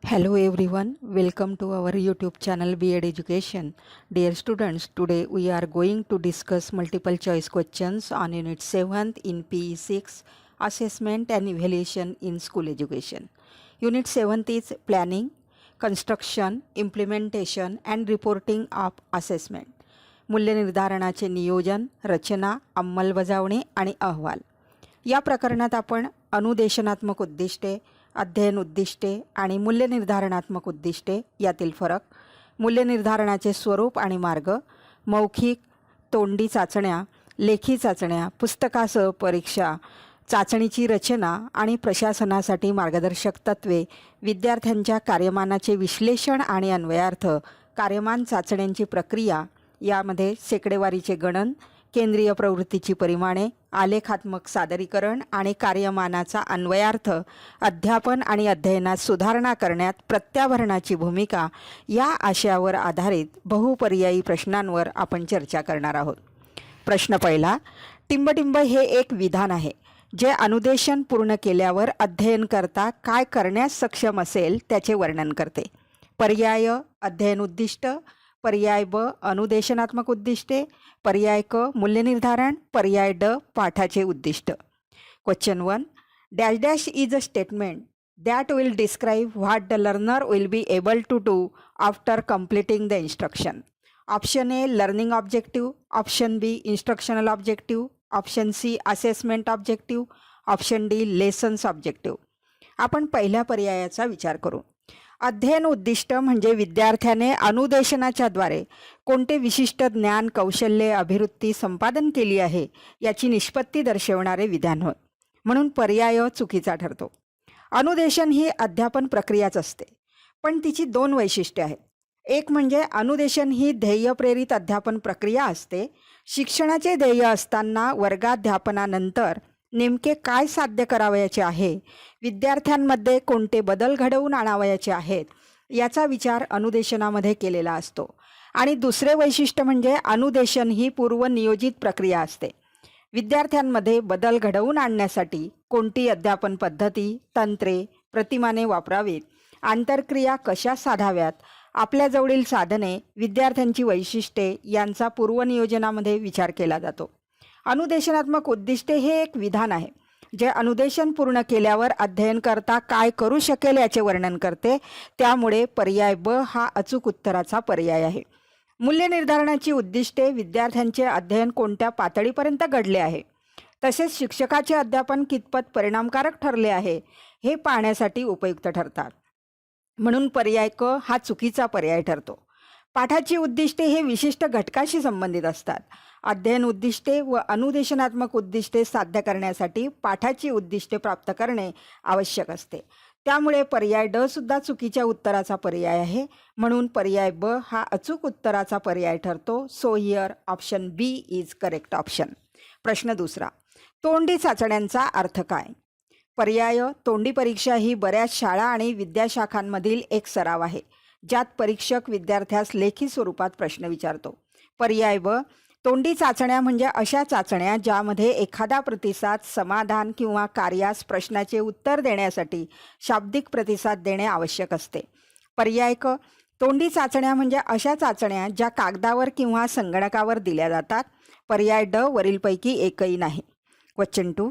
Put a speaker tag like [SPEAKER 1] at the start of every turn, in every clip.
[SPEAKER 1] Hello everyone, welcome to our YouTube channel B.Ed Education. Dear students, today we are going to discuss multiple choice questions on Unit 7 in PE 6 Assessment and Evaluation in School Education. Unit 7 is Planning, Construction, Implementation and Reporting of Assessment. मूल्यनिर्धारणाचे नियोजन, रचना, अंमलबजावणी आणि अहवाल. या प्रकरणात आपण अनुदेशनात्मक उद्दिष्टे, अध्ययन उद्दिष्टे आणि मूल्यनिर्धारणात्मक उद्दिष्टे यातील फरक, मूल्यनिर्धारणाचे स्वरूप आणि मार्ग, मौखिक, तोंडी चाचण्या, लेखी चाचण्या, पुस्तकासह परीक्षा, चाचणीची रचना आणि प्रशासनासाठी मार्गदर्शक तत्त्वे, विद्यार्थ्यांच्या कार्यमानाचे विश्लेषण आणि अन्वयार्थ, कार्यमान चाचण्यांची प्रक्रिया, यामध्ये शेकडेवारीचे गणन, केंद्रीय प्रवृत्तीची परिमाणे, आलेखात्मक सादरीकरण आणि कार्यमानाचा अन्वयार्थ, अध्यापन आणि अध्ययनात सुधारणा करण्यात प्रत्याभरणाची भूमिका या आशयावर आधारित बहुपर्यायी प्रश्नांवर आपण चर्चा करणार आहोत. प्रश्न पहिला, टिंबटिंब हे एक विधान आहे जे अनुदेशन पूर्ण केल्यावर अध्ययनकर्ता काय करण्यास सक्षम असेल त्याचे वर्णन करते. पर्याय अध्ययन उद्दिष्ट, पर्याय ब अनुदेशनात्मक उद्दिष्टे, पर्याय क मूल्यनिर्धारण, पर्याय ड पाठाचे उद्दिष्ट. Question 1, dash dash is a statement that will describe what the learner will be able to do after completing the instruction. Option A learning objective, option B instructional objective, option C assessment objective, option D lessons objective. आपण पहिल्या पर्यायाचा विचार करू. अध्ययन उद्दिष्ट म्हणजे विद्यार्थ्याने अनुदेशनाच्याद्वारे कोणते विशिष्ट ज्ञान, कौशल्ये, अभिवृत्ती संपादन केली आहे याची निष्पत्ती दर्शवणारे विधान होय. म्हणून पर्याय चुकीचा ठरतो. अनुदेशन ही अध्यापन प्रक्रियाच असते, पण तिची दोन वैशिष्ट्ये आहेत. एक म्हणजे अनुदेशन ही ध्येयप्रेरित अध्यापन प्रक्रिया असते. शिक्षणाचे ध्येय असताना वर्गाध्यापनानंतर नेमके काय साध्य करावयाचे आहे, विद्यार्थ्यांमध्ये कोणते बदल घडवून आणावयाचे आहेत याचा विचार अनुदेशनामध्ये केलेला असतो. आणि दुसरे वैशिष्ट्य म्हणजे अनुदेशन ही पूर्वनियोजित प्रक्रिया असते. विद्यार्थ्यांमध्ये बदल घडवून आणण्यासाठी कोणती अध्यापन पद्धती, तंत्रे, प्रतिमाने वापरावीत, आंतरक्रिया कशा साधाव्यात, आपल्याजवळील साधने, विद्यार्थ्यांची वैशिष्ट्ये यांचा पूर्वनियोजनामध्ये विचार केला जातो. अनुदेशनात्मक उद्दिष्टे हे एक विधान आहे जे अनुदेशन पूर्ण केल्यावर अध्ययनकर्ता काय करू शकेल याचे वर्णन करते. त्यामुळे पर्याय ब हा अचूक उत्तराचा पर्याय आहे. मूल्यनिर्धारणाची उद्दिष्टे विद्यार्थ्यांचे अध्ययन कोणत्या पातळीपर्यंत घडले आहे, तसेच शिक्षकाचे अध्यापन कितपत परिणामकारक ठरले आहे हे पाहण्यासाठी उपयुक्त ठरतात. म्हणून पर्याय क हा चुकीचा पर्याय ठरतो. पाठाची उद्दिष्टे हे विशिष्ट घटकाशी संबंधित असतात. अध्ययन उद्दिष्टे व अनुदेशनात्मक उद्दिष्टे साध्य करण्यासाठी पाठाची उद्दिष्टे प्राप्त करणे आवश्यक असते. त्यामुळे पर्याय ड सुद्धा चुकीच्या उत्तराचा पर्याय आहे. म्हणून पर्याय ब हा अचूक उत्तराचा पर्याय ठरतो. So here option B is correct option. प्रश्न दुसरा, तोंडी चाचण्यांचा अर्थ काय. पर्याय तोंडी परीक्षा ही बऱ्याच शाळा आणि विद्याशाखांमधील एक सराव आहे ज्यात परीक्षक विद्यार्थ्यास लेखी स्वरूपात प्रश्न विचारतो. पर्याय ब तोंडी चाचण्या म्हणजे अशा चाचण्या ज्यामध्ये एखादा प्रतिसाद, समाधान किंवा कार्यास प्रश्नाचे उत्तर देण्यासाठी शाब्दिक प्रतिसाद देणे आवश्यक असते. पर्याय क तोंडी चाचण्या म्हणजे अशा चाचण्या ज्या कागदावर किंवा संगणकावर दिल्या जातात. पर्याय ड वरीलपैकी एकही नाही. Question 2,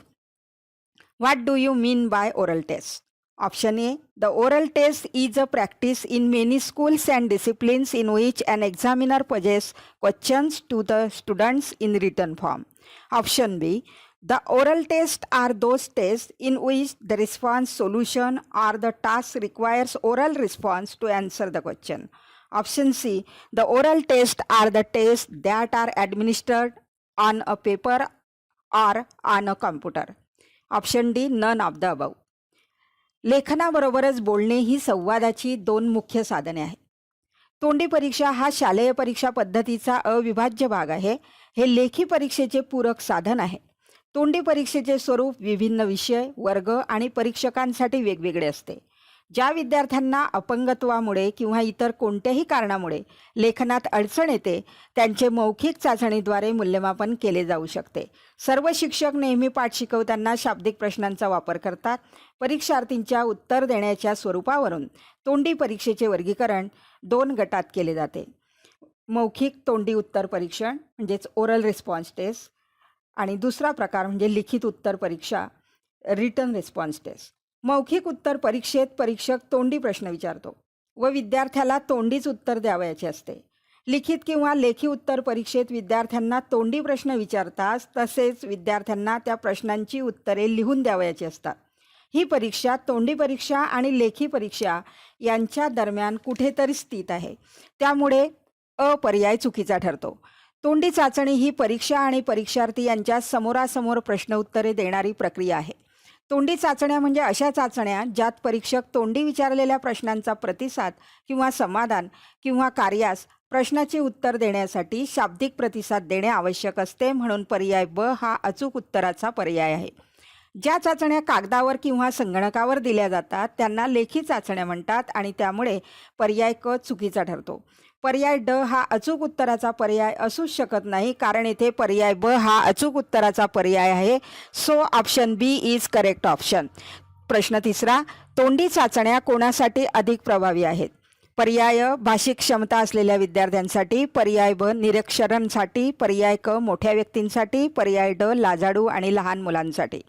[SPEAKER 1] what do you mean by oral test. Option A, the oral test is a practice in many schools and disciplines in which an examiner poses questions to the students in written form. Option B, the oral tests are those tests in which the response, solution or the task requires oral response to answer the question. Option C, the oral tests are the tests that are administered on a paper or on a computer. Option D, none of the above. लेखनाबरोबरच बोलणे ही संवादाची दोन मुख्य साधने आहेत. तोंडी परीक्षा हा शालेय परीक्षा पद्धतीचा अविभाज्य भाग आहे. हे लेखी परीक्षेचे पूरक साधन आहे. तोंडी परीक्षेचे स्वरूप विभिन्न विषय, वर्ग आणि परीक्षकांसाठी वेगवेगळे असते. ज्या विद्यार्थ्यांना अपंगत्वामुळे किंवा इतर कोणत्याही कारणामुळे लेखनात अडचण येते त्यांचे मौखिक चाचणीद्वारे मूल्यमापन केले जाऊ शकते. सर्व शिक्षक नेहमी पाठ शिकवताना शाब्दिक प्रश्नांचा वापर करतात. परीक्षार्थींच्या उत्तर देण्याच्या स्वरूपावरून तोंडी परीक्षेचे वर्गीकरण 2 गटात केले जाते. मौखिक तोंडी उत्तर परीक्षण म्हणजेच ओरल रिस्पॉन्स टेस्ट आणि दुसरा प्रकार म्हणजे लिखित उत्तर परीक्षा रिटन रिस्पॉन्स टेस्ट. मौखिक उत्तर परीक्षेत परीक्षक तोंडी प्रश्न विचारतो व विद्यार्थ्याला तोंडीच उत्तर द्यावयाचे असते. लिखित किंवा लेखी उत्तर परीक्षेत विद्यार्थ्यांना तोंडी प्रश्न विचारताच तसेच विद्यार्थ्यांना त्या प्रश्नांची उत्तरे लिहून द्यावयाची असतात. ही परीक्षा तोंडी परीक्षा आणि लेखी परीक्षा यांच्या दरम्यान कुठेतरी स्थित आहे, त्यामुळे पर्याय चुकीचा ठरतो. तोंडी चाचणी ही परीक्षा आणि परीक्षार्थी यांच्या समोरासमोर प्रश्न उत्तरे देणारी प्रक्रिया आहे. तोंडी चाचण्या म्हणजे अशा चाचण्या ज्यात परीक्षक तोंडी विचारलेल्या प्रश्नांचा प्रतिसाद किंवा समाधान किंवा कार्यास प्रश्नाचे उत्तर देण्यासाठी शाब्दिक प्रतिसाद देणे आवश्यक असते. म्हणून पर्याय ब हा अचूक उत्तराचा पर्याय आहे. ज्या चाचण्या कागदावर किंवा संगणकावर दिल्या जातात त्यांना लेखी चाचण्या म्हणतात आणि त्यामुळे पर्याय क चुकीचा ठरतो. पर्याय ड हा अचूक उत्तराचा पर्याय असूच शकत नाही, कारण येथे पर्याय ब हा अचूक उत्तराचा पर्याय आहे. So option B is correct option. प्रश्न तिसरा, तोंडी चाचण्या कोणासाठी अधिक प्रभावी आहेत? पर्याय भाषिक क्षमता असलेल्या विद्यार्थ्यांसाठी, पर्याय ब निरक्षरांसाठी, पर्याय क मोठ्या व्यक्तींसाठी, पर्याय ड लाजाळू आणि लहान मुलांसाठी.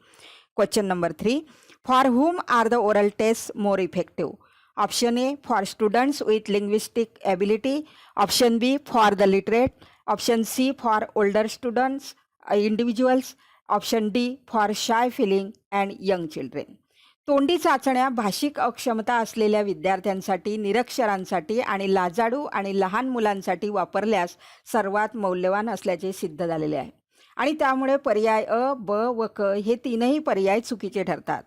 [SPEAKER 1] Question number 3, for whom are the oral test more effective? Option A for students with linguistic ability, option B for the literate, option C for older students individuals, option D for shy feeling and young children. तोंडी चाचण्या भाषिक अक्षमता असलेल्या विद्यार्थ्यांसाठी, निरक्षरांसाठी आणि लाजाळू आणि लहान मुलांसाठी वापरल्यास सर्वात मौल्यवान असल्याचे सिद्ध झालेले आहे आणि त्यामुळे पर्याय अ, ब व क हे तीनही पर्याय चुकीचे ठरतात.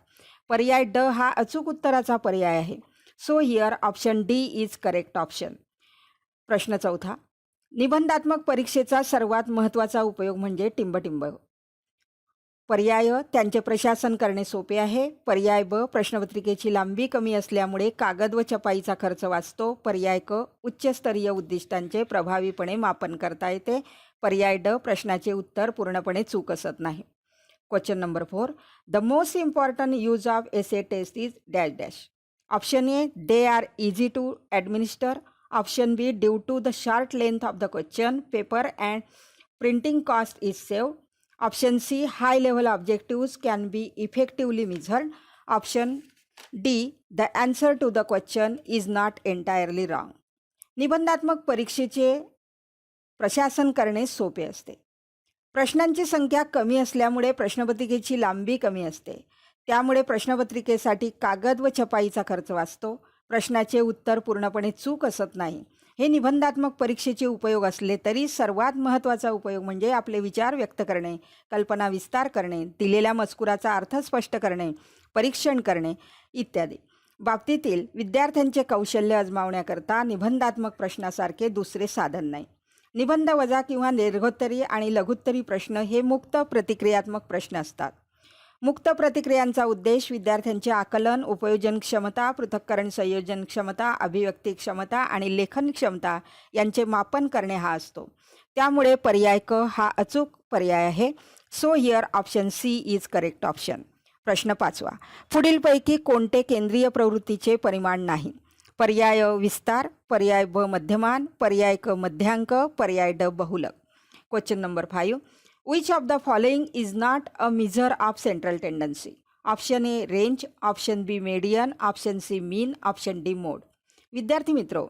[SPEAKER 1] पर्याय ड हा अचूक उत्तराचा पर्याय आहे. So here option D is correct option. प्रश्न चौथा, निबंधात्मक परीक्षेचा सर्वात महत्त्वाचा उपयोग म्हणजे टिंबटिंब. पर्याय त्यांचे प्रशासन करणे सोपे आहे, पर्याय ब प्रश्नपत्रिकेची लांबी कमी असल्यामुळे कागद व छपाईचा खर्च वाचतो, पर्याय क उच्चस्तरीय उद्दिष्टांचे प्रभावीपणे मापन करता येते, पर्याय ड प्रश्नाचे उत्तर पूर्णपणे चूक असत नाही. Question number 4, the most important use of essay test is dash dash. Option A they are easy to administer, option B due to the short length of the question paper and printing cost is saved, option C high level objectives can be effectively measured, option D the answer to the question is not entirely wrong. निबंधात्मक परीक्षेचे प्रशासन करणे सोपे असते. प्रश्नांची संख्या कमी असल्यामुळे प्रश्नपत्रिकेची लांबी कमी असते, त्यामुळे प्रश्नपत्रिकेसाठी कागद व छपाईचा खर्च वाचतो, प्रश्नाचे उत्तर पूर्णपणे चूक असत नाही. हे निबंधात्मक परीक्षेचे उपयोग असले तरी सर्वात महत्त्वाचा उपयोग म्हणजे आपले विचार व्यक्त करणे, कल्पना विस्तार करणे, दिलेल्या मजकुराचा अर्थ स्पष्ट करणे, परीक्षण करणे इत्यादी बाबतीतील विद्यार्थ्यांचे कौशल्य अजमावण्याकरता निबंधात्मक प्रश्नासारखे दुसरे साधन नाही. निबंध वजा किंवा दीर्घोत्तरी आणि लघुत्तरी प्रश्न हे मुक्त प्रतिक्रियात्मक प्रश्न असतात. मुक्त प्रतिक्रियांचा उद्देश विद्यार्थ्यांचे आकलन, उपयोजन क्षमता, पृथक्करण संयोजन क्षमता, अभिव्यक्ती क्षमता आणि लेखन क्षमता यांचे मापन करणे हा असतो. त्यामुळे पर्याय क हा अचूक पर्याय आहे. So here option C is correct option. प्रश्न 5, पुढीलपैकी कोणते केंद्रीय प्रवृत्तीचे परिमाण नाही? पर्याय विस्तार, पर्याय ब मध्यमान, पर्याय क मध्यांक, पर्याय ड बहुलक. Question number 5, which of the following is not a measure of central tendency? Option A range, option B median, option C mean, option D mode. विद्यार्थी मित्रो,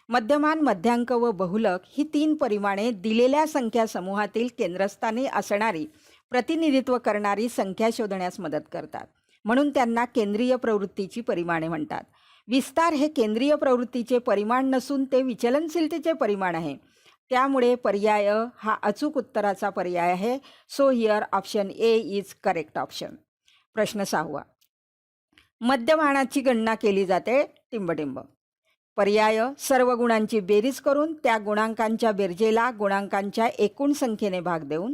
[SPEAKER 1] मध्यमान, मध्यांक व बहुलक ही 3 परिमाणे दिलेल्या संख्या समूहातील केंद्रस्थानी असणारी प्रतिनिधित्व करणारी संख्या शोधण्यास मदत करतात, म्हणून त्यांना केंद्रीय प्रवृत्तीची परिमाणे म्हणतात. विस्तार हे केंद्रीय प्रवृत्तीचे परिमाण नसून ते विचलनशीलतेचे परिमाण आहे, त्यामुळे पर्याय हा अचूक उत्तराचा पर्याय आहे. So here option A is correct option. प्रश्न 6, मध्यमानाची गणना केली जाते टिंबटिंब. पर्याय सर्व गुणांची बेरीज करून त्या गुणांकांच्या बेरजेला गुणांकांच्या एकूण संख्येने भाग देऊन,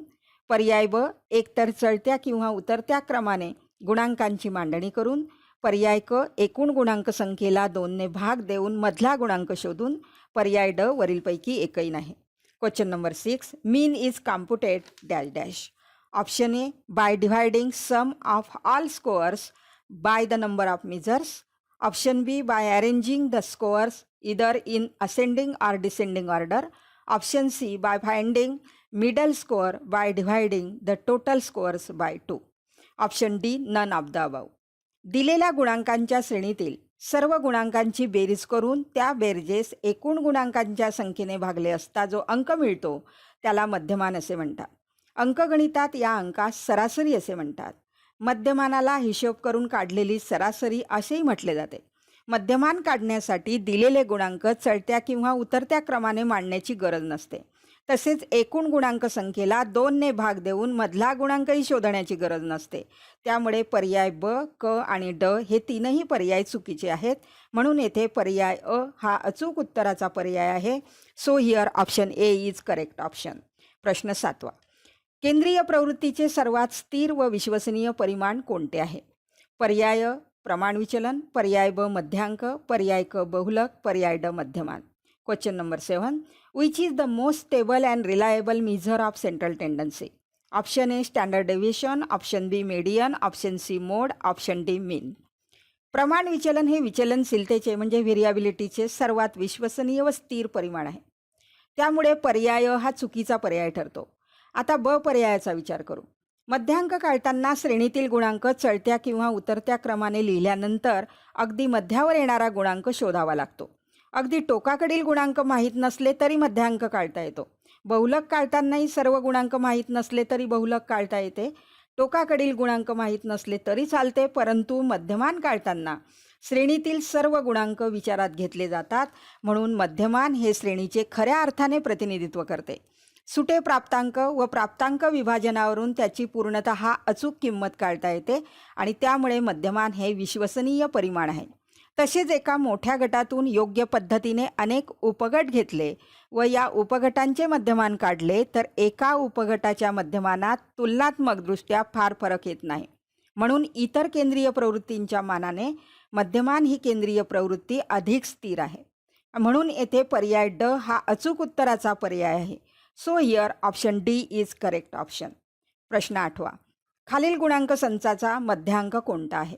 [SPEAKER 1] पर्याय ब एकतर चढत्या किंवा उतरत्या क्रमाने गुणांकांची मांडणी करून, पर्याय क एकूण गुणांक संख्येला 2ने भाग देऊन मधला गुणांक शोधून. पर्याय ड वरीलपैकी एकही नाही. Question number 6. Mean is computed dash dash. Option A by dividing sum of all scores by the number of measures. Option B by arranging the scores either in ascending or descending order. Option C by finding middle score by dividing the total scores by 2. Option D none of the above. दिलेल्या गुणांकांच्या श्रेणीतील सर्व गुणांकांची बेरीज करून त्या बेरजेस एकूण गुणांकांच्या संख्येने भागले असता जो अंक मिळतो त्याला मध्यमान असे म्हणतात. अंकगणितात या अंकास सरासरी असे म्हणतात. मध्यमानाला हिशोब करून काढलेली सरासरी असेही म्हटले जाते. मध्यमान काढण्यासाठी दिलेले गुणांक चढत्या किंवा उतरत्या क्रमाने मांडण्याची गरज नसते. तसेच एकूण गुणांक संख्येला 2ने भाग देऊन मधला गुणांकही शोधण्याची गरज नसते. त्यामुळे पर्याय ब, क आणि ड हे तीनही पर्याय चुकीचे आहेत. म्हणून येथे पर्याय अ हा अचूक उत्तराचा पर्याय आहे. So here option A is correct option. प्रश्न 7. केंद्रीय प्रवृत्तीचे सर्वात स्थिर व विश्वसनीय परिमाण कोणते आहे? पर्याय प्रमाण विचलन, पर्याय ब मध्यांक, पर्याय क बहुलक, पर्याय ड मध्यमान. Question number 7. Which is the most stable and reliable measure of central tendency? Option A standard deviation, option B median, option C mode, option D mean. प्रमाण विचलन हे विचलनशीलतेचे म्हणजे व्हेरिएबिलिटीचे सर्वात विश्वसनीय व स्थिर परिमाण आहे. त्यामुळे पर्याय हा चुकीचा पर्याय ठरतो. आता ब पर्यायाचा विचार करू. मध्यांक काढताना श्रेणीतील गुणांक चढत्या किंवा उतरत्या क्रमाने लिहिल्यानंतर अगदी मध्यावर येणारा गुणांक शोधावा लागतो. अगदी टोकाकडील गुणांक माहीत नसले तरी मध्यांक काढता येतो. बहुलक काढतानाही सर्व गुणांक माहीत नसले तरी बहुलक काढता येते. टोकाकडील गुणांक माहीत नसले तरी चालते, परंतु मध्यमान काढताना श्रेणीतील सर्व गुणांक विचारात घेतले जातात. म्हणून मध्यमान हे श्रेणीचे खऱ्या अर्थाने प्रतिनिधित्व करते. सुटे प्राप्तांक व प्राप्तांक विभाजनावरून त्याची पूर्णतः अचूक किंमत काढता येते आणि त्यामुळे मध्यमान हे विश्वसनीय परिमाण आहे. तसेच एका मोठ्या गटातून योग्य पद्धतीने अनेक उपगट घेतले व या उपगटांचे मध्यमान काढले तर एका उपगटाच्या मध्यमानात तुलनात्मकदृष्ट्या फार फरक येत नाही. म्हणून इतर केंद्रीय प्रवृत्तींच्या मानाने मध्यमान ही केंद्रीय प्रवृत्ती अधिक स्थिर आहे. म्हणून येथे पर्याय ड हा अचूक उत्तराचा पर्याय आहे. So here option D is correct option. प्रश्न 8. खालील गुणांक संचाचा मध्यांक कोणता आहे?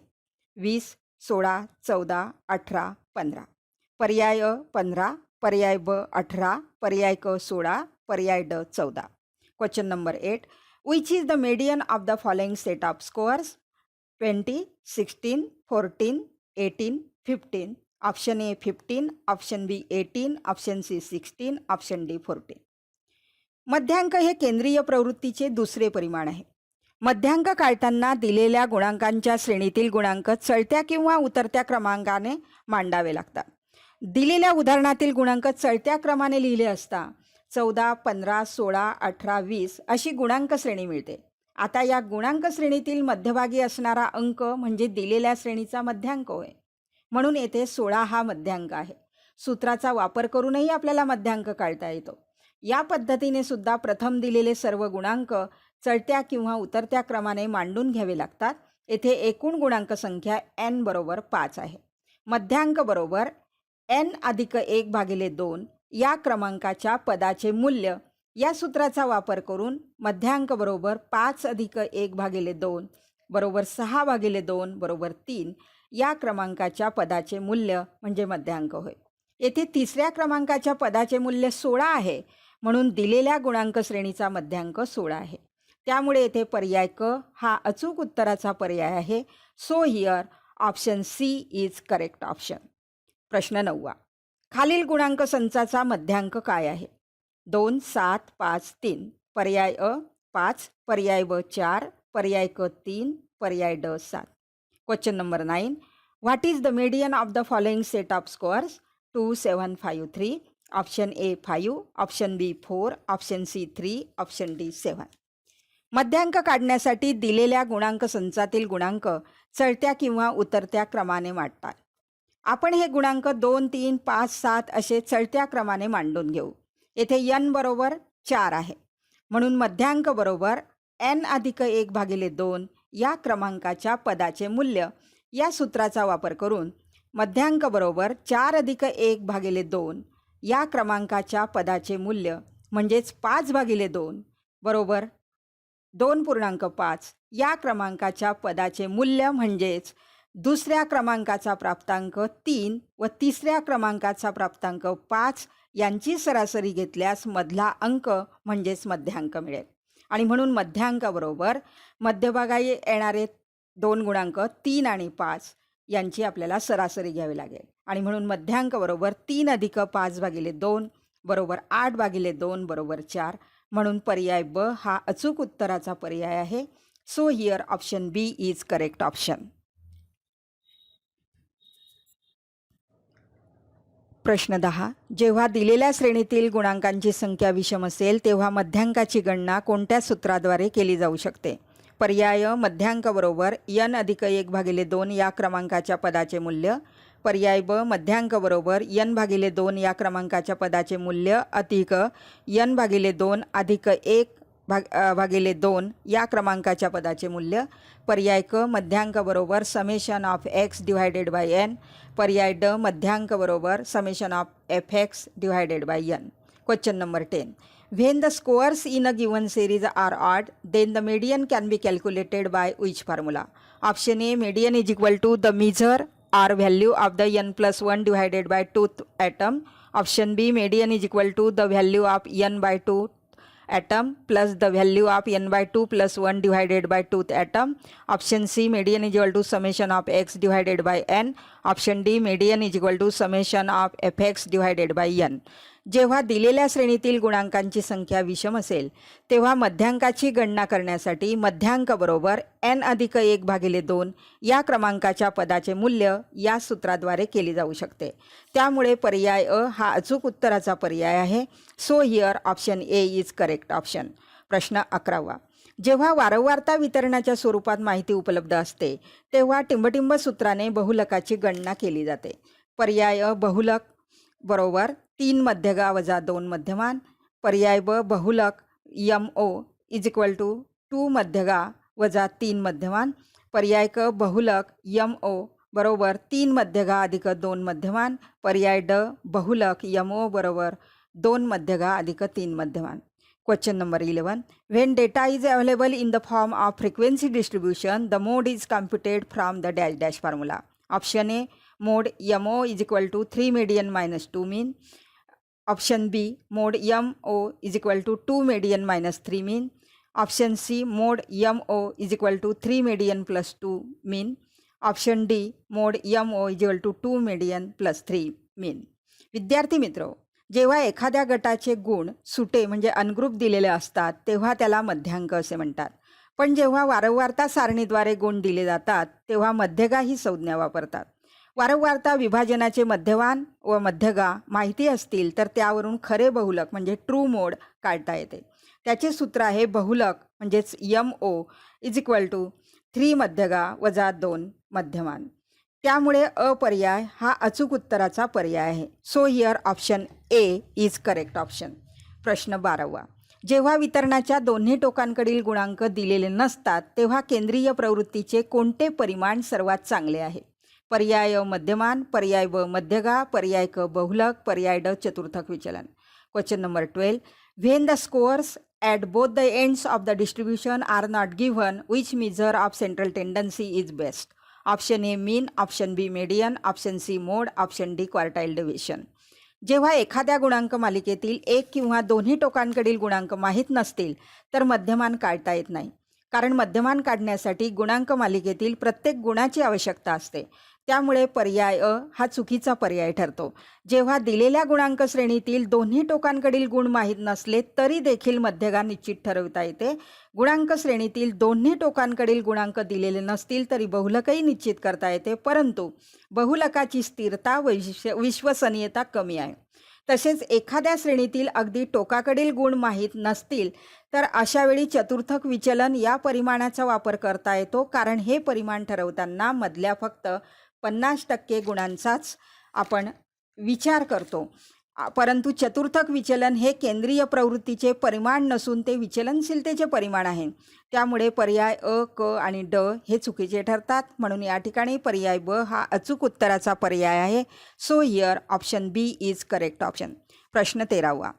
[SPEAKER 1] 20, 16, 14, 18, 15. पर्याय अ 15, पर्याय ब 18, पर्याय क 16, पर्याय ड 14. Question number 8. Which is the median of the following set of scores? 20, 16, 14, 18, 15. Option A 15, option B 18, option C 16, option D 14. मध्यांक हे केंद्रीय प्रवृत्तीचे दुसरे परिमाण आहे. मध्यांक काढताना दिलेल्या गुणांकांच्या श्रेणीतील गुणांक चढत्या किंवा उतरत्या क्रमांकाने मांडावे लागतात. दिलेल्या उदाहरणातील गुणांक चढत्या क्रमाने लिहिले असता 14, 15, 16, 18, 20 अशी गुणांक श्रेणी मिळते. आता या गुणांक श्रेणीतील मध्यभागी असणारा अंक म्हणजे दिलेल्या श्रेणीचा मध्यांक होय. म्हणून येथे 16 हा मध्यांक आहे. सूत्राचा वापर करूनही आपल्याला मध्यांक काढता येतो. या पद्धतीने सुद्धा प्रथम दिलेले सर्व गुणांक चढत्या किंवा उतरत्या क्रमाने मांडून घ्यावे लागतात. येथे एकूण गुणांक संख्या n बरोबर 5 आहे. मध्यांक बरोबर n अधिक 1/2 या क्रमांकाच्या पदाचे मूल्य या सूत्राचा वापर करून मध्यांक बरोबर 5 अधिक 1/2 बरोबर 6/2 बरोबर 3 या क्रमांकाच्या पदाचे मूल्य म्हणजे मध्यांक होय. येथे तिसऱ्या क्रमांकाच्या पदाचे मूल्य 16 आहे. म्हणून दिलेल्या गुणांक श्रेणीचा मध्यांक 16 आहे. त्यामुळे येथे पर्याय क हा अचूक उत्तराचा पर्याय आहे. So here option C is correct option. प्रश्न 9. खालील गुणांक संचाचा मध्यांक काय आहे? 2, 7, 5, 3. पर्याय अ 5, पर्याय ब 4, पर्याय क 3, पर्याय ड 7. Question number 9. What is the median of the following set of scores? 2, 7, 5, 3. Option A 5, option B 4, option C 3, option D 7. मध्यांक काढण्यासाठी दिलेल्या गुणांक संचातील गुणांक चढत्या किंवा उतरत्या क्रमाने मांडतात. आपण हे गुणांक 2, 3, 5, 7 असे चढत्या क्रमाने मांडून घेऊ. येथे n बरोबर 4 आहे. म्हणून मध्यांक बरोबर n अधिक 1/2 या क्रमांकाच्या पदाचे मूल्य या सूत्राचा वापर करून मध्यांक बरोबर 4 अधिक 1 भागिले 2 या क्रमांकाच्या पदाचे मूल्य म्हणजेच 5 भागिले 2 बरोबर 2.5 या क्रमांकाच्या पदाचे मूल्य म्हणजेच दुसऱ्या क्रमांकाचा प्राप्तांक 3 व तिसऱ्या क्रमांकाचा प्राप्तांक 5 यांची सरासरी घेतल्यास मधला अंक म्हणजेच मध्यांक मिळेल. आणि म्हणून मध्यांक बरोबर मध्यभागी येणारे 2 गुणांक 3 आणि 5 यांची आपल्याला सरासरी घ्यावी लागेल. आणि म्हणून मध्यांक बरोबर 3 अधिक 5 भागिले 2 बरोबर 8 भागिले 2 बरोबर 4. म्हणून पर्याय ब हा अचूक उत्तराचा पर्याय आहे. So here option B is correct option. प्रश्न 10. जेव्हा दिलेल्या श्रेणीतील गुणांकांची संख्या विषम असेल तेव्हा मध्यांकाची गणना कोणत्या सूत्राद्वारे केली जाऊ शकते? पर्याय मध्यांक बरोबर n अधिक 1 भागिले 2 या क्रमांकाच्या पदाचे मूल्य. पर्याय ब मध्यांक बरोबर n भागिले 2 या क्रमांकाच्या पदाचे मूल्य अधिक n भागिले 2 अधिक 1 भागिले 2 या क्रमांकाच्या पदाचे मूल्य. पर्याय क मध्यांक बरोबर summation of x divided by n. पर्याय ड मध्यांक बरोबर summation of fx divided by n. Question number 10. When the scores in a given series are odd, then the median can be calculated by which formula? Option A, median is equal to the measure or value of the n plus 1 divided by 2th atom. Option B, median is equal to the value of n by 2 atom plus the value of n by 2 plus 1 divided by 2th atom. Option C, median is equal to summation of x divided by n. Option D, median is equal to summation of fx divided by n. जेव्हा दिलेल्या श्रेणीतील गुणांकांची संख्या विषम असेल तेव्हा मध्यांकाची गणना करण्यासाठी मध्यांक बरोबर n अधिक 1 भागिले 2 या क्रमांकाच्या पदाचे मूल्य या सूत्राद्वारे केली जाऊ शकते. त्यामुळे पर्याय अ हा अचूक उत्तराचा पर्याय आहे. So here option A is correct option. प्रश्न 11. जेव्हा वारंवारता वितरणाच्या स्वरूपात माहिती उपलब्ध असते तेव्हा टिंबटिंब सूत्राने बहुलकाची गणना केली जाते. पर्याय अ बहुलक बरोबर 3 मध्यगा वजा 2 मध्यमान. पर्याय ब बहुलक MO इज इक्वल टू 2 मध्यगा वजा 3 मध्यमान. पर्याय क बहुलक MO बरोबर 3 मध्यगा अधिक 2 मध्यमान. पर्याय ड बहुलक MO बरोबर 2 मध्यगा अधिक 3 मध्यमान. Question number 11. When data is available in the form of frequency distribution, the mode is computed from the dash dash formula. Option A, mode MO is equal to 3 median minus 2 mean. Option B, mode MO is equal to 2 median minus 3 mean. Option C, mode MO is equal to 3 median plus 2 mean. Option D, mode MO is equal to 2 median plus 3 mean. विद्यार्थी मित्रो, जेव्हा एखाद्या गटाचे गुण सुटे म्हणजे ungroup दिलेले असतात तेव्हा त्याला मध्यांक असे म्हणतात. पण जेव्हा वारंवारता सारणीद्वारे गुण दिले जातात तेव्हा मध्यगा ही संज्ञा वापरतात. वारंवारता विभाजनाचे मध्यमान व मध्यगा माहिती असतील तर त्यावरून खरे बहुलक म्हणजे ट्रू मोड काढता येते. त्याचे सूत्र आहे बहुलक म्हणजेच MO इज इक्वल टू 3 मध्यगा वजा 2 मध्यमान. त्यामुळे अपर्याय हा अचूक उत्तराचा पर्याय आहे. So here option A is correct option. प्रश्न 12. जेव्हा वितरणाच्या दोन्ही टोकांकडील गुणांक दिलेले नसतात तेव्हा केंद्रीय प्रवृत्तीचे कोणते परिमाण सर्वात चांगले आहे? पर्याय मध्यमान, पर्याय ब मध्यगा, पर्याय क बहुलक, पर्याय ड चतुर्थक विचलन. Question number 12. When the scores at both the ends of the distribution are not given, which measure of central tendency is best? Option A mean, option B median, option C mode, option D quartile division. जेव्हा एखाद्या गुणांक मालिकेतील एक किंवा दोन्ही टोकांकडील गुणांक माहीत नसतील तर मध्यमान काढता येत नाही. कारण मध्यमान काढण्यासाठी गुणांक मालिकेतील प्रत्येक गुणाची आवश्यकता असते. त्यामुळे पर्याय अ हा चुकीचा पर्याय ठरतो. जेव्हा दिलेल्या गुणांक श्रेणीतील दोन्ही टोकांकडील गुण माहीत नसले तरी देखील मध्यगा निश्चित ठरवता येते. गुणांक श्रेणीतील दोन्ही टोकांकडील गुणांक दिलेले नसतील तरी बहुलकही निश्चित करता येते, परंतु बहुलकाची स्थिरता व विश्वसनीयता कमी आहे. तसेच एखाद्या श्रेणीतील अगदी टोकाकडील गुण माहीत नसतील तर अशा वेळी चतुर्थक विचलन या परिमाणाचा वापर करता येतो. कारण हे परिमाण ठरवताना मधल्या फक्त 50% गुणांचाच आपण विचार करतो. परंतु चतुर्थक विचलन हे केंद्रीय प्रवृत्तीचे परिमाण नसून ते विचलनशीलतेचे परिमाण आहे. त्यामुळे पर्याय अ, क आणि ड हे चुकीचे ठरतात. म्हणून या ठिकाणी पर्याय ब हा अचूक उत्तराचा पर्याय आहे. So here option B is correct option. प्रश्न 13वा.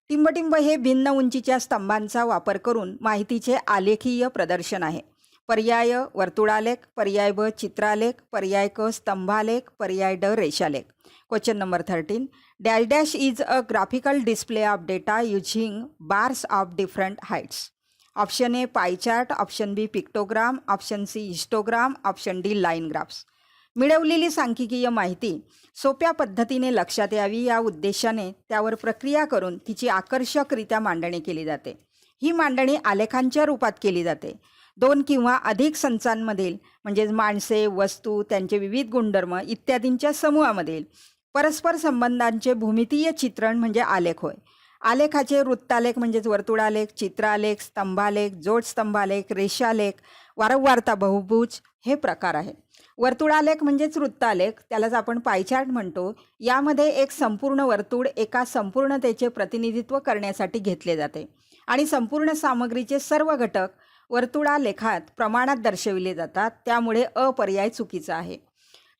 [SPEAKER 1] टिंबटिंब हे भिन्न उंचीच्या स्तंभांचा वापर करून माहितीचे आलेखीय प्रदर्शन आहे. पर्याय वर्तुळालेख, पर्याय ब चित्रालेख, पर्याय क स्तंभालेख, पर्याय ड रेषालेख. Question number 13. Dash dash is a graphical display of data using bars of different heights. Option A pie chart, option B pictogram, option C histogram, option D line graphs. मिळवलेली सांख्यिकीय माहिती सोप्या पद्धतीने लक्षात यावी या उद्देशाने त्यावर प्रक्रिया करून तिची आकर्षकरित्या मांडणी केली जाते. ही मांडणी आलेखांच्या रूपात केली जाते. 2 किंवा अधिक संचांमधील म्हणजेच माणसे, वस्तू, त्यांचे विविध गुणधर्म इत्यादींच्या समूहामधील परस्पर संबंधांचे भूमितीय चित्रण म्हणजे आलेख होय. आलेखाचे वृत्तालेख म्हणजेच वर्तुळालेख, चित्रालेख, स्तंभालेख, जोडस्तंभालेख, रेषालेख, वारंवारता बहुभुज हे प्रकार आहेत. वर्तुळालेख म्हणजेच वृत्तालेख, त्यालाच आपण पायचार्ट म्हणतो. यामध्ये एक संपूर्ण वर्तुळ एका संपूर्णतेचे प्रतिनिधित्व करण्यासाठी घेतले जाते आणि संपूर्ण सामग्रीचे सर्व घटक वर्तुळालेखात प्रमाणात दर्शविले जातात. त्यामुळे अपर्याय चुकीचा आहे.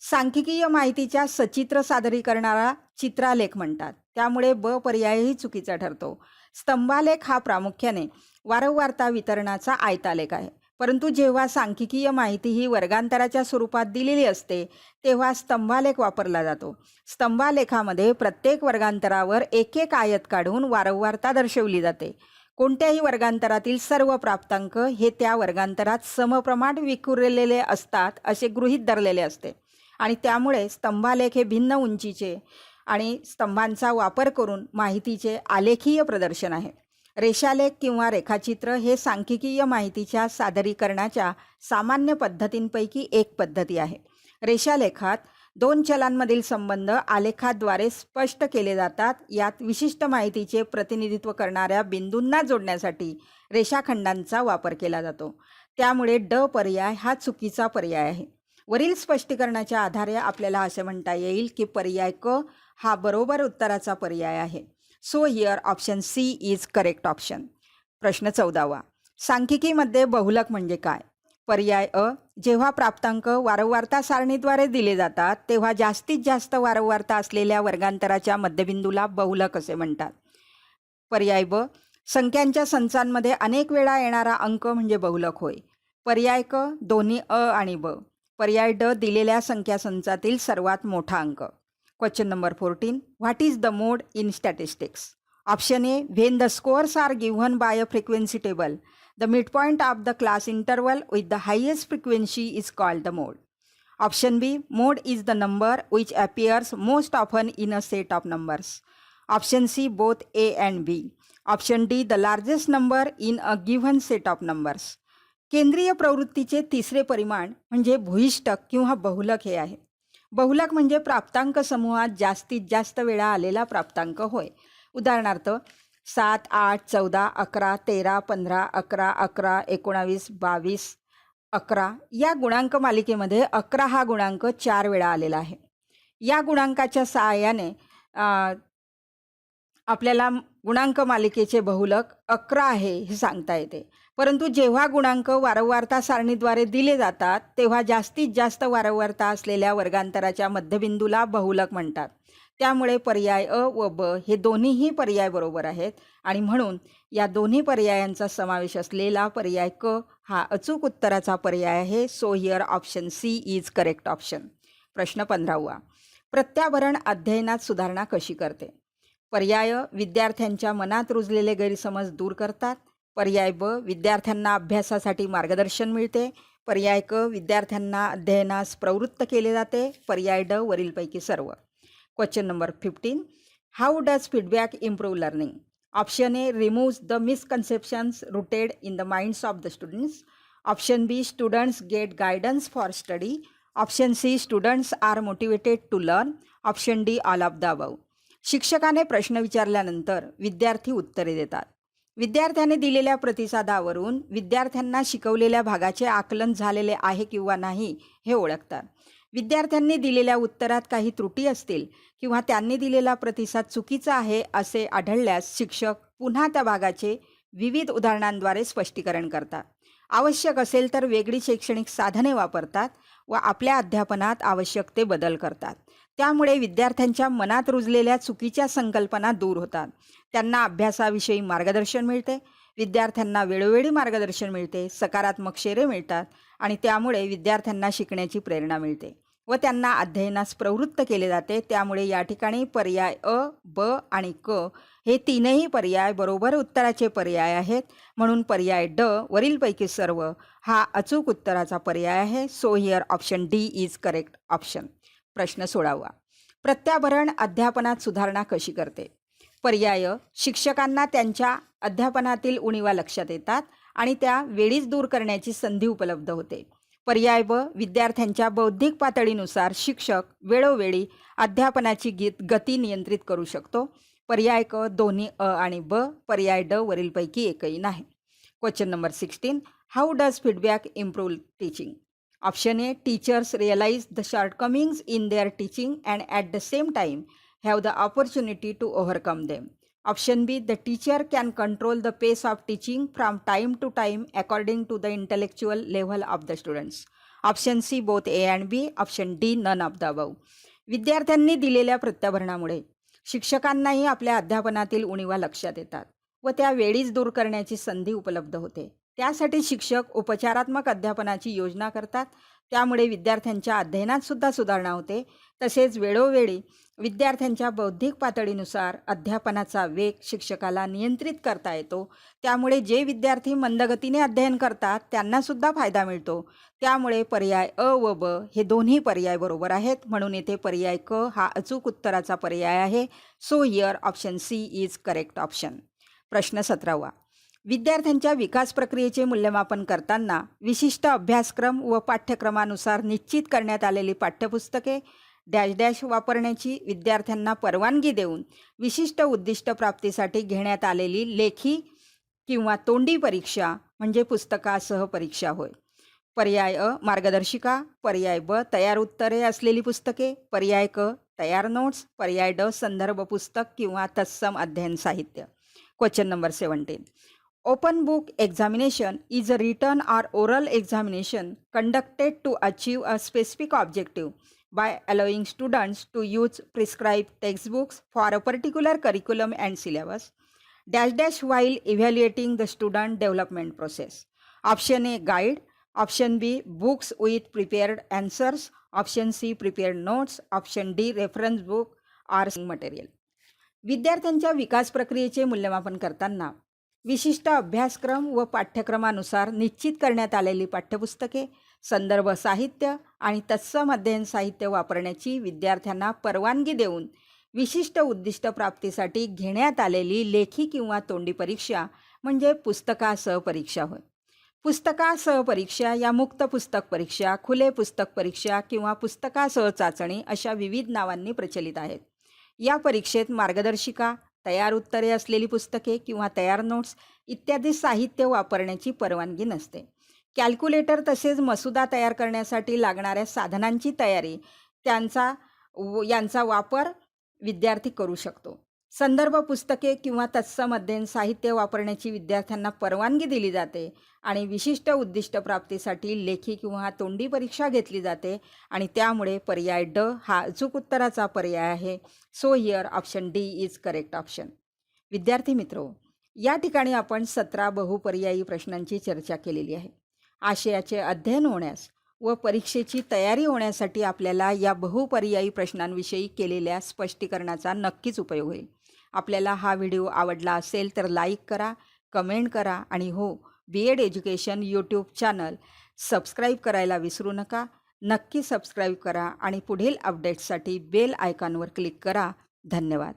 [SPEAKER 1] सांख्यिकीय माहितीच्या सचित्र सादरीकरणाला चित्रालेख म्हणतात. त्यामुळे ब पर्यायही चुकीचा ठरतो. स्तंभालेख हा प्रामुख्याने वारंवारता वितरणाचा आयतालेख आहे. परंतु जेव्हा सांख्यिकीय माहिती ही वर्गांतराच्या स्वरूपात दिलेली असते तेव्हा स्तंभालेख वापरला जातो. स्तंभालेखामध्ये प्रत्येक वर्गांतरावर एक एक आयत काढून वारंवारता दर्शवली जाते. कोणत्याही वर्गांतरातील सर्व प्राप्तांक हे त्या वर्गांतरात समप्रमाण विखुरलेले असतात असे गृहीत धरलेले असते आणि त्यामुळे स्तंभालेख हे भिन्न उंचीचे आणि स्तंभांचा वापर करून माहितीचे आलेखीय प्रदर्शन आहे. रेषालेख किंवा रेखाचित्र हे सांख्यिकीय माहितीच्या सादरीकरणाच्या सामान्य पद्धतींपैकी एक पद्धती आहे. रेषालेखात 2 चलांमधील संबंध आलेखाद्वारे स्पष्ट केले जातात. यात विशिष्ट माहितीचे प्रतिनिधित्व करणाऱ्या बिंदूंना जोडण्यासाठी रेषाखंडांचा वापर केला जातो. त्यामुळे ड पर्याय हा चुकीचा पर्याय आहे. वरील स्पष्टीकरणाच्या आधारे आपल्याला असे म्हणता येईल की पर्याय क हा बरोबर उत्तराचा पर्याय आहे. So here option C is correct option. प्रश्न 14वा. सांख्यिकीमध्ये बहुलक म्हणजे काय? पर्याय अ जेव्हा प्राप्तांक वारंवारता सारणीद्वारे दिले जातात तेव्हा जास्तीत जास्त वारंवारता असलेल्या वर्गांतराच्या मध्यबिंदूला बहुलक असे म्हणतात. पर्याय ब संख्यांच्या संचांमध्ये अनेक वेळा येणारा अंक म्हणजे बहुलक होय. पर्याय क दोन्ही अ आणि ब. पर्याय ड दिलेल्या संख्या संचातील सर्वात मोठा अंक. Question number 14. What is the mode in statistics? Option A when the scores are given by a frequency table the midpoint of the class interval with the highest frequency is called the mode. Option B, mode is the number which appears most often in a set of numbers. Option C, both A and B. Option D, the largest number in a given set of numbers. केंद्रीय प्रवृत्तीचे तिसरे परिमाण म्हणजे भूयिष्ठक किंवा बहुलक हे आहे. बहुलक म्हणजे प्राप्तांक समूहात जास्तीत जास्त वेळा आलेला प्राप्तांक होय. उदाहरणार्थ 7, 8, 14, 11, 13, 15, 11, 11, 19, 22, 11 या गुणांक मालिकेमध्ये 11 हा गुणांक 4 वेळा आलेला आहे. या गुणांकाच्या सहाय्याने आपल्याला गुणांक मालिकेचे बहुलक 11 आहे हे सांगता येते. परंतु जेव्हा गुणांक वारंवारता सारणीद्वारे दिले जातात तेव्हा जास्तीत जास्त वारंवारता असलेल्या वर्गांतराच्या मध्यबिंदूला बहुलक म्हणतात. त्यामुळे पर्याय अ व ब हे दोन्हीही पर्याय बरोबर आहेत आणि म्हणून या दोन्ही पर्यायांचा समावेश असलेला पर्याय क हा अचूक उत्तराचा पर्याय आहे. So here option C is correct option. प्रश्न 15वा. प्रत्याभरण अध्ययनात सुधारणा कशी करते? पर्याय विद्यार्थ्यांच्या मनात रुजलेले गैरसमज दूर करतात. पर्याय ब विद्यार्थ्यांना अभ्यासासाठी मार्गदर्शन मिळते. पर्याय क विद्यार्थ्यांना अध्ययनास प्रवृत्त केले जाते. पर्याय ड वरीलपैकी सर्व. Question number 15. How does feedback improve learning? Option A, removes the misconceptions rooted in the minds of the students. Option B, students get guidance for study. Option C, students are motivated to learn. Option D, all of the above. शिक्षकाने प्रश्न विचारल्यानंतर विद्यार्थी उत्तरे देतात. विद्यार्थ्याने दिलेल्या प्रतिसादावरून विद्यार्थ्यांना शिकवलेल्या भागाचे आकलन झालेले आहे किंवा नाही हे ओळखतात. विद्यार्थ्यांनी दिलेल्या उत्तरात काही त्रुटी असतील किंवा त्यांनी दिलेला प्रतिसाद चुकीचा आहे असे आढळल्यास शिक्षक पुन्हा त्या भागाचे विविध उदाहरणांद्वारे स्पष्टीकरण करतात. आवश्यक असेल तर वेगळी शैक्षणिक साधने वापरतात व आपल्या अध्यापनात आवश्यक ते बदल करतात. त्यामुळे विद्यार्थ्यांच्या मनात रुजलेल्या चुकीच्या संकल्पना दूर होतात. त्यांना अभ्यासाविषयी मार्गदर्शन मिळते. विद्यार्थ्यांना वेळोवेळी मार्गदर्शन मिळते, सकारात्मक शेरे मिळतात आणि त्यामुळे विद्यार्थ्यांना शिकण्याची प्रेरणा मिळते व त्यांना अध्ययनास प्रवृत्त केले जाते. त्यामुळे या ठिकाणी पर्याय अ, ब आणि क हे तीनही पर्याय बरोबर उत्तराचे पर्याय आहेत. म्हणून पर्याय ड वरीलपैकी सर्व हा अचूक उत्तराचा पर्याय आहे. So here option D is correct option. प्रश्न 16वा. प्रत्याभरण अध्यापनात सुधारणा कशी करते? पर्याय शिक्षकांना त्यांच्या अध्यापनातील उणीवा लक्षात येतात आणि त्या वेळीच दूर करण्याची संधी उपलब्ध होते. पर्याय ब विद्यार्थ्यांच्या बौद्धिक पातळीनुसार शिक्षक वेळोवेळी अध्यापनाची गती नियंत्रित करू शकतो. पर्याय क दोन्ही अ आणि ब. पर्याय ड वरीलपैकी एकही नाही. Question number 16. How does feedback improve teaching? Option A teachers realise the shortcomings in their teaching and at the same time have the opportunity to overcome them. Option B, the teacher can control the pace of teaching from time to time according to the intellectual level of the students. Option C, both A and B. Option D, none of the above. विद्यार्थ्यांनी दिलेल्या प्रत्याभरणामुळे शिक्षकांनाही आपल्या अध्यापनातील उणीवा लक्षात येतात व त्या वेळीच दूर करण्याची संधी उपलब्ध होते. त्यासाठी शिक्षक उपचारात्मक अध्यापनाची योजना करतात. त्यामुळे विद्यार्थ्यांच्या अध्ययनात सुद्धा सुधारणा होते. तसेच वेळोवेळी विद्यार्थ्यांच्या बौद्धिक पातळीनुसार अध्यापनाचा वेग शिक्षकाला नियंत्रित करता येतो. त्यामुळे जे विद्यार्थी मंदगतीने अध्ययन करतात त्यांनासुद्धा फायदा मिळतो. त्यामुळे पर्याय अ व ब हे दोन्ही पर्याय बरोबर आहेत. म्हणून येथे पर्याय क हा अचूक उत्तराचा पर्याय आहे. So here option C is correct option. प्रश्न 17वा. विद्यार्थ्यांच्या विकास प्रक्रियेचे मूल्यमापन करताना विशिष्ट अभ्यासक्रम व पाठ्यक्रमानुसार निश्चित करण्यात आलेली पाठ्यपुस्तके डॅश डॅश वापरण्याची विद्यार्थ्यांना परवानगी देऊन विशिष्ट उद्दिष्ट प्राप्तीसाठी घेण्यात आलेली लेखी किंवा तोंडी परीक्षा म्हणजे पुस्तकासह परीक्षा होय. पर्याय अ मार्गदर्शिका. पर्याय ब तयार उत्तरे असलेली पुस्तके. पर्याय क तयार नोट्स. पर्याय ड संदर्भ पुस्तक किंवा तत्सम अध्ययन साहित्य. Question number 17. Open book examination is a written or oral examination conducted to achieve a specific objective by allowing students to use prescribed textbooks for a particular curriculum and syllabus dash dash while evaluating the student development process. Option A, guide. Option B, books with prepared answers. Option C, prepared notes. Option D, reference book or material. विद्यार्थ्यांच्या विकास प्रक्रियेचे मूल्यमापन करताना विशिष्ट अभ्यासक्रम व पाठ्यक्रमानुसार निश्चित करण्यात आलेली पाठ्यपुस्तके, संदर्भ साहित्य आणि तत्सम अध्ययन साहित्य वापरण्याची विद्यार्थ्यांना परवानगी देऊन विशिष्ट उद्दिष्ट प्राप्तीसाठी घेण्यात आलेली लेखी किंवा तोंडी परीक्षा म्हणजे पुस्तकासह परीक्षा होय. पुस्तकासह परीक्षा या मुक्त पुस्तक परीक्षा, खुले पुस्तक परीक्षा किंवा पुस्तकासह चाचणी अशा विविध नावांनी प्रचलित आहेत. या परीक्षेत मार्गदर्शिका, तयार उत्तरे असलेली पुस्तके किंवा तयार नोट्स इत्यादी साहित्य वापरण्याची परवानगी नसते. कॅल्क्युलेटर तसेच मसुदा तयार करण्यासाठी लागणाऱ्या साधनांची तयारी यांचा वापर विद्यार्थी करू शकतो. संदर्भ पुस्तके किंवा तत्सम अध्ययन साहित्य वापरण्याची विद्यार्थ्यांना परवानगी दिली जाते आणि विशिष्ट उद्दिष्ट प्राप्तीसाठी लेखी किंवा तोंडी परीक्षा घेतली जाते आणि त्यामुळे पर्याय ड हा अचूक उत्तराचा पर्याय आहे. So here option D is correct option. विद्यार्थी मित्रो, या ठिकाणी आपण 17 बहुपर्यायी प्रश्नांची चर्चा केलेली आहे. आशयाचे अध्ययन होण्यास व परीक्षेची तयारी होण्यासाठी आपल्याला या बहुपर्यायी प्रश्नांविषयी केलेल्या स्पष्टीकरणाचा नक्कीच उपयोग होईल. आपल्याला हा व्हिडिओ आवडला असेल तर लाईक करा, कमेंट करा आणि हो, B.Ed education YouTube channel subscribe करायला विसरू नका. नक्की सबस्क्राईब करा आणि पुढील अपडेट्ससाठी बेल आयकॉनवर क्लिक करा. धन्यवाद.